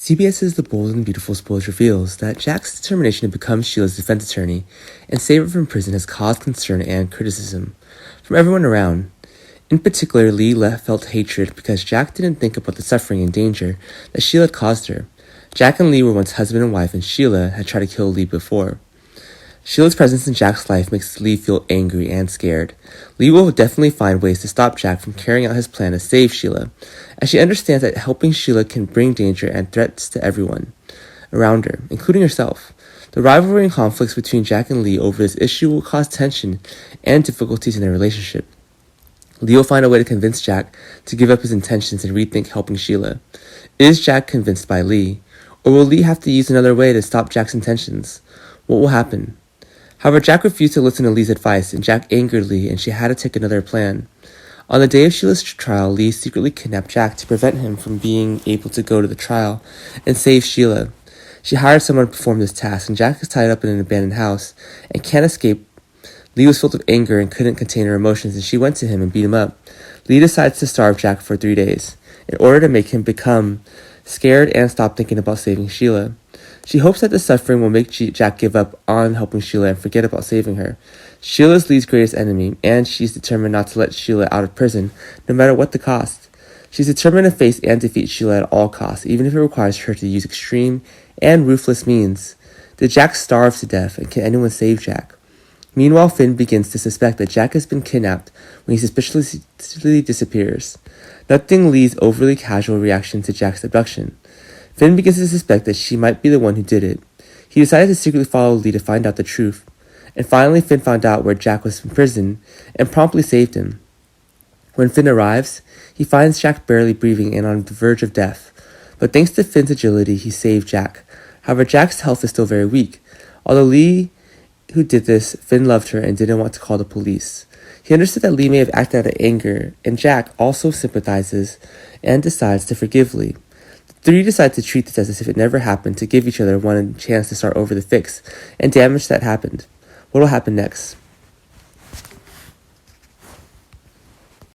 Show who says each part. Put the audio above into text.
Speaker 1: CBS's The Bold and Beautiful spoilers reveals that Jack's determination to become Sheila's defense attorney and save her from prison has caused concern and criticism from everyone around. In particular, Lee felt hatred because Jack didn't think about the suffering and danger that Sheila had caused her. Jack and Lee were once husband and wife, and Sheila had tried to kill Lee before. Sheila's presence in Jack's life makes Lee feel angry and scared. Lee will definitely find ways to stop Jack from carrying out his plan to save Sheila, as she understands that helping Sheila can bring danger and threats to everyone around her, including herself. The rivalry and conflicts between Jack and Lee over this issue will cause tension and difficulties in their relationship. Lee will find a way to convince Jack to give up his intentions and rethink helping Sheila. Is Jack convinced by Lee, or will Lee have to use another way to stop Jack's intentions? What will happen? However, Jack refused to listen to Lee's advice, and Jack angered Lee, and she had to take another plan. On the day of Sheila's trial, Lee secretly kidnapped Jack to prevent him from being able to go to the trial and save Sheila. She hired someone to perform this task, and Jack is tied up in an abandoned house and can't escape. Lee was filled with anger and couldn't contain her emotions, and she went to him and beat him up. Lee decides to starve Jack for 3 days in order to make him become scared and stop thinking about saving Sheila. She hopes that the suffering will make Jack give up on helping Sheila and forget about saving her. Sheila is Lee's greatest enemy, and she's determined not to let Sheila out of prison, no matter what the cost. She's determined to face and defeat Sheila at all costs, even if it requires her to use extreme and ruthless means. Did Jack starve to death, and can anyone save Jack? Meanwhile, Finn begins to suspect that Jack has been kidnapped when he suspiciously disappears, noting Lee's overly casual reaction to Jack's abduction. Finn begins to suspect that she might be the one who did it. He decided to secretly follow Lee to find out the truth. And finally, Finn found out where Jack was in prison and promptly saved him. When Finn arrives, he finds Jack barely breathing and on the verge of death. But thanks to Finn's agility, he saved Jack. However, Jack's health is still very weak. Although Lee who did this, Finn loved her and didn't want to call the police. He understood that Lee may have acted out of anger, and Jack also sympathizes and decides to forgive Lee. The three decide to treat this as if it never happened, to give each other one chance to start over the fix and damage that happened. What will happen next?